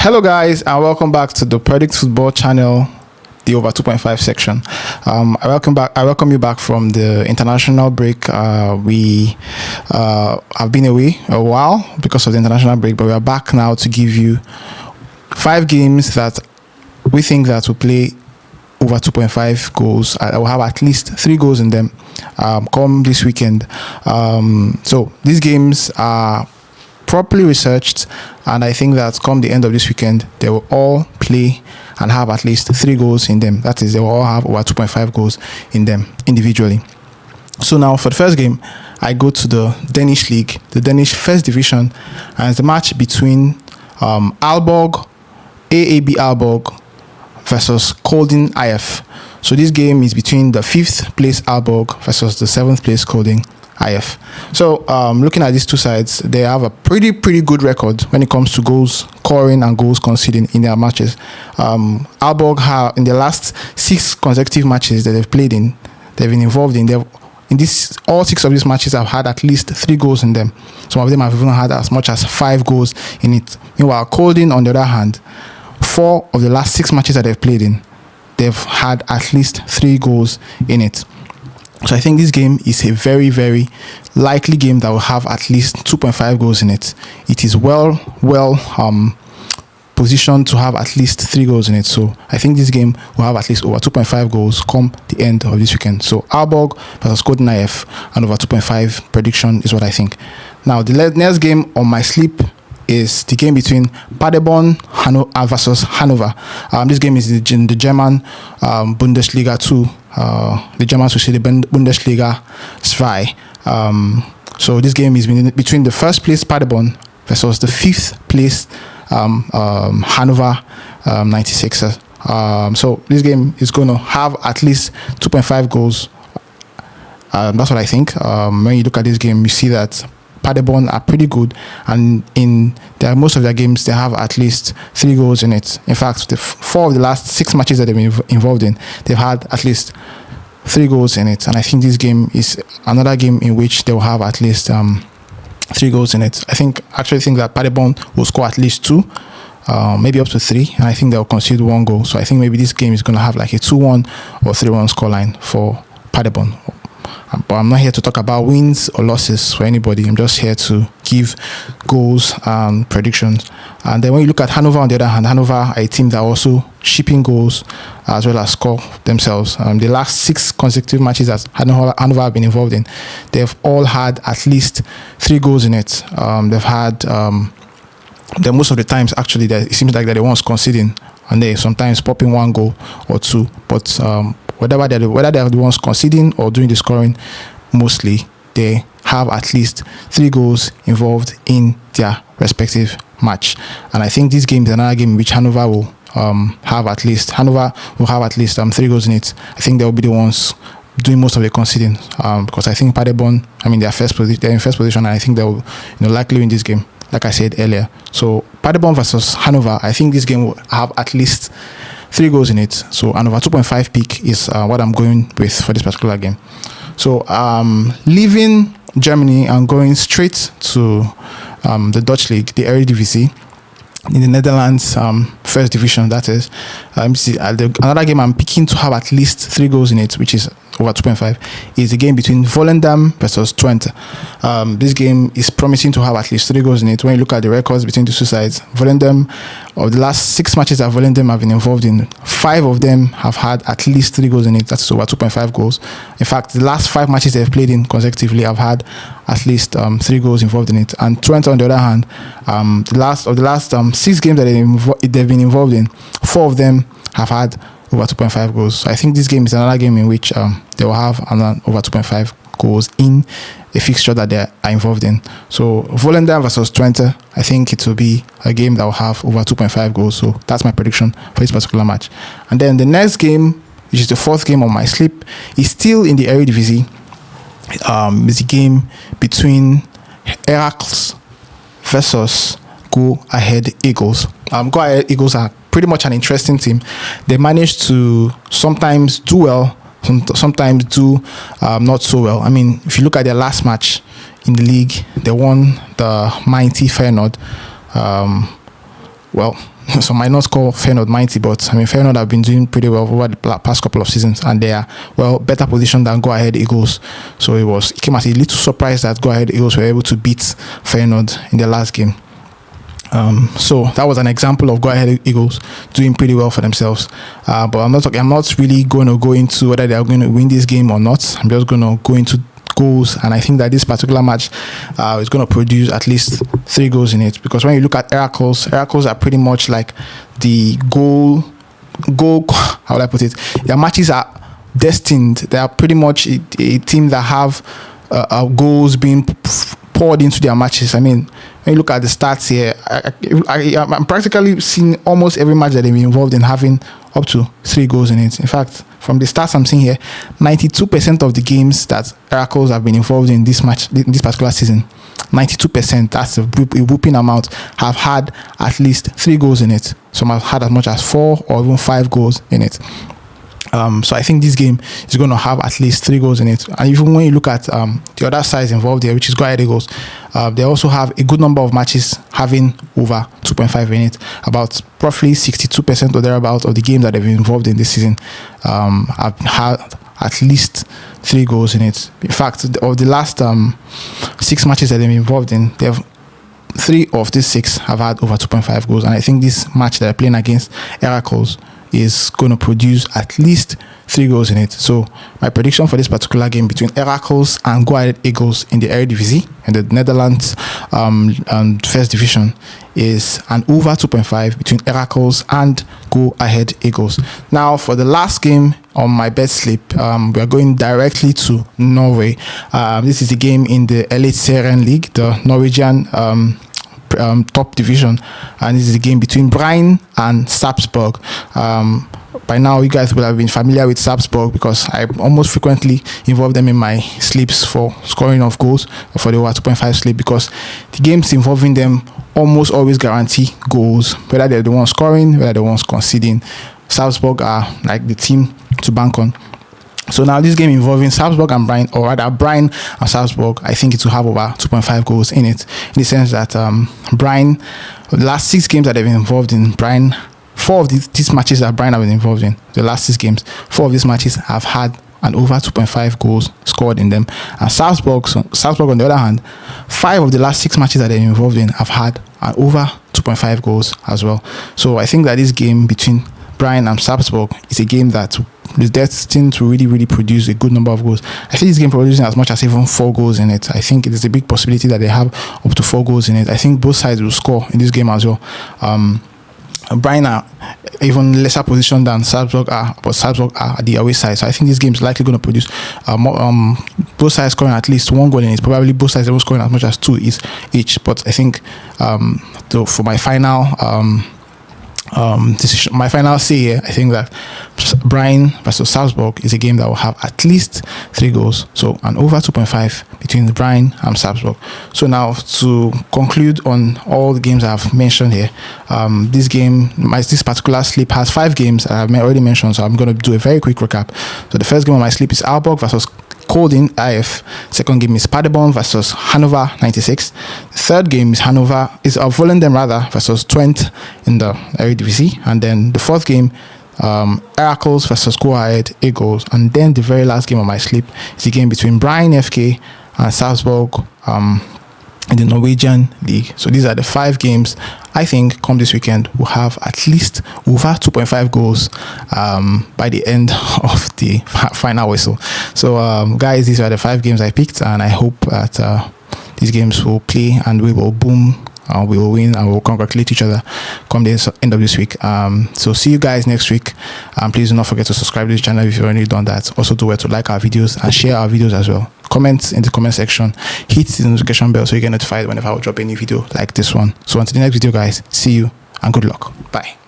Hello guys, and welcome back to the PREDICT FUTBOL Channel, the over 2.5 section. I welcome you back from the international break. We have been away a while because of the international break, but we are back now to give you 5 games that we think that will play over 2.5 goals. I will have at least 3 goals in them come this weekend. So these games are properly researched, and I think that come the end of this weekend they will all play and have at least 3 goals in them. That is, they will all have over 2.5 goals in them individually. So now for the first game, I go to the Danish league, the Danish first division, and it's the match between Aalborg, AAB Aalborg versus Kolding IF. So this game is between the 5th place Aalborg versus the 7th place Kolding IF. So looking at these two sides, they have a pretty good record when it comes to goals scoring and goals conceding in their matches. Aalborg have, in the last 6 consecutive matches that they've played in, they've been involved in, all 6 of these matches have had at least 3 goals in them. Some of them have even had as much as 5 goals in it. Meanwhile, Kolding, on the other hand, 4 of the last 6 matches that they've played in, they've had at least 3 goals in it. So I think this game is a very likely game that will have at least 2.5 goals in it. It is well positioned to have at least 3 goals in it. So I think this game will have at least over 2.5 goals come the end of this weekend. So Aalborg versus Kolding IF and over 2.5 prediction is what I think. Now the next game on my sleep is the game between Paderborn versus Hannover. This game is in the German Bundesliga 2. The Germans will say the Bundesliga 2. So this game is between the 1st place Paderborn versus the 5th place Hannover 96ers. So this game is going to have at least 2.5 goals. That's what I think. When you look at this game, you see that Paderborn are pretty good, and in most of their games they have at least 3 goals in it. In fact, the 4 of the last 6 matches that they've been involved in, they've had at least 3 goals in it. And I think this game is another game in which they will have at least 3 goals in it. I actually think that Paderborn will score at least 2, maybe up to 3, and I think they'll concede 1 goal. So I think maybe this game is going to have like a 2-1 or 3-1 scoreline for Paderborn. But I'm not here to talk about wins or losses for anybody. I'm just here to give goals and predictions. And then when you look at Hannover, on the other hand, Hannover are a team that are also shipping goals as well as score themselves. The last 6 consecutive matches that Hannover have been involved in, they've all had at least 3 goals in it. They've had, most of the times actually, that it seems like they're the ones conceding, and they sometimes popping 1 goal or 2. But whether they're the ones conceding or doing the scoring, mostly they have at least 3 goals involved in their respective match. And I think this game is another game in which Hannover will have at least 3 goals in it. I think they'll be the ones doing most of the conceding, because I think Paderborn, they're in first position, and I think they'll likely win this game, like I said earlier. So Paderborn versus Hannover, I think this game will have at least 3 goals in it. So an over 2.5 pick is what I'm going with for this particular game. So leaving Germany and going straight to the Dutch league, the Eredivisie, in the Netherlands first division, that is. Another game I'm picking to have at least 3 goals in it, which is over 2.5, is the game between Volendam versus Twente. This game is promising to have at least 3 goals in it. When you look at the records between the 2 sides, Volendam, of the last 6 matches that Volendam have been involved in, 5 of them have had at least 3 goals in it. That's over 2.5 goals. In fact, the last 5 matches they've played in consecutively have had at least 3 goals involved in it. And Twente, on the other hand, the last 6 games that they've been involved in, 4 of them have had over 2.5 goals. So I think this game is another game in which they will have over 2.5 goals in a fixture that they are involved in. So Volendam versus Twente, I think it will be a game that will have over 2.5 goals. So that's my prediction for this particular match. And then the next game, which is the 4th game on my slip, is still in the Eredivisie. It's a game between Heracles versus Go Ahead Eagles. Go Ahead Eagles are pretty much an interesting team. They manage to sometimes do well, sometimes do not so well. If you look at their last match in the league, they won the mighty Feyenoord. Well, some might not call Feyenoord mighty, but I mean Feyenoord have been doing pretty well over the past couple of seasons, and they are better positioned than Go Ahead Eagles. So it came as a little surprise that Go Ahead Eagles were able to beat Feyenoord in their last game. So that was an example of Go Ahead Eagles doing pretty well for themselves. But I'm not really going to go into whether they are going to win this game or not. I'm just going to go into goals, and I think that this particular match is going to produce at least 3 goals in it, because when you look at Heracles are pretty much like the goal how would I put it, their matches are destined. They are pretty much a team that have goals being poured into their matches. I mean, when you look at the stats here, I'm practically seeing almost every match that they've been involved in having up to 3 goals in it. In fact, from the stats I'm seeing here, 92% of the games that Heracles have been involved in this particular season, 92%, that's a whooping amount, have had at least 3 goals in it. Some have had as much as 4 or even 5 goals in it. So I think this game is going to have at least 3 goals in it. And even when you look at the other sides involved here, which is Go Ahead Eagles, they also have a good number of matches having over 2.5 in it. About roughly 62% or thereabouts of the games that they've been involved in this season have had at least 3 goals in it. In fact, of the last 6 matches that they've been involved in, they have 3 of these 6 have had over 2.5 goals. And I think this match that they're playing against Heracles is going to produce at least 3 goals in it. So my prediction for this particular game between Heracles and Go Ahead Eagles in the Eredivisie, in the Netherlands first division, is an over 2.5 between Heracles and Go Ahead Eagles. Now for the last game on my bet slip, we are going directly to Norway. This is a game in the Eliteserien League, the Norwegian top division, and this is a game between Bryne and Sarpsborg. By now you guys will have been familiar with Sarpsborg, because I almost frequently involve them in my slips for scoring of goals, for the over 2.5 slip, because the games involving them almost always guarantee goals, whether they're the ones scoring, whether they're the ones conceding. Sarpsborg are like the team to bank on. So now this game involving Sarpsborg and Bryne, or rather Bryne and Sarpsborg, I think it will have over 2.5 goals in it, in the sense that Bryne, the last 6 games that they've been involved in, Bryne, 4 of these matches that Bryne have been involved in, the last 6 games, 4 of these matches have had an over 2.5 goals scored in them. And Sarpsborg on the other hand, 5 of the last 6 matches that they've been involved in have had an over 2.5 goals as well. So I think that this game between Bryne and Sarpsborg is a game that is destined to really produce a good number of goals. I think this game producing as much as even 4 goals in it. I think it is a big possibility that they have up to 4 goals in it. I think both sides will score in this game as well. Bryne are even lesser positioned than Sarpsborg are, but Sarpsborg are at the away side. So I think this game is likely going to produce both sides scoring at least 1 goal in it. Probably both sides will scoring as much as 2 each. But I think for my final decision, my final say here, I think that Bryne versus Sarpsborg is a game that will have at least 3 goals. So an over 2.5 between Bryne and Sarpsborg. So now to conclude on all the games I've mentioned here, this particular slip has 5 games I've already mentioned. So I'm going to do a very quick recap. So the first game on my slip is Aalborg versus Kolding IF. Second game is Paderborn versus Hannover 96. The third game is Volendam versus Twente in the Eredivisie. And then the fourth game, Heracles versus Go Ahead Eagles. And then the very last game on my slip is the game between Bryne FK and Sarpsborg in the Norwegian League. So these are the 5 games I think come this weekend will have at least over 2.5 goals by the end of the final whistle. So guys, these are the 5 games I picked, and I hope that these games will play and we will boom. We will win and we'll congratulate each other come the end of this week. So see you guys next week. Please do not forget to subscribe to this channel if you've already done that. Also do well to like our videos and share our videos as well. Comment in the comment section, hit the notification bell so you get notified whenever I will drop a new video like this one. So until the next video guys, see you and good luck. Bye.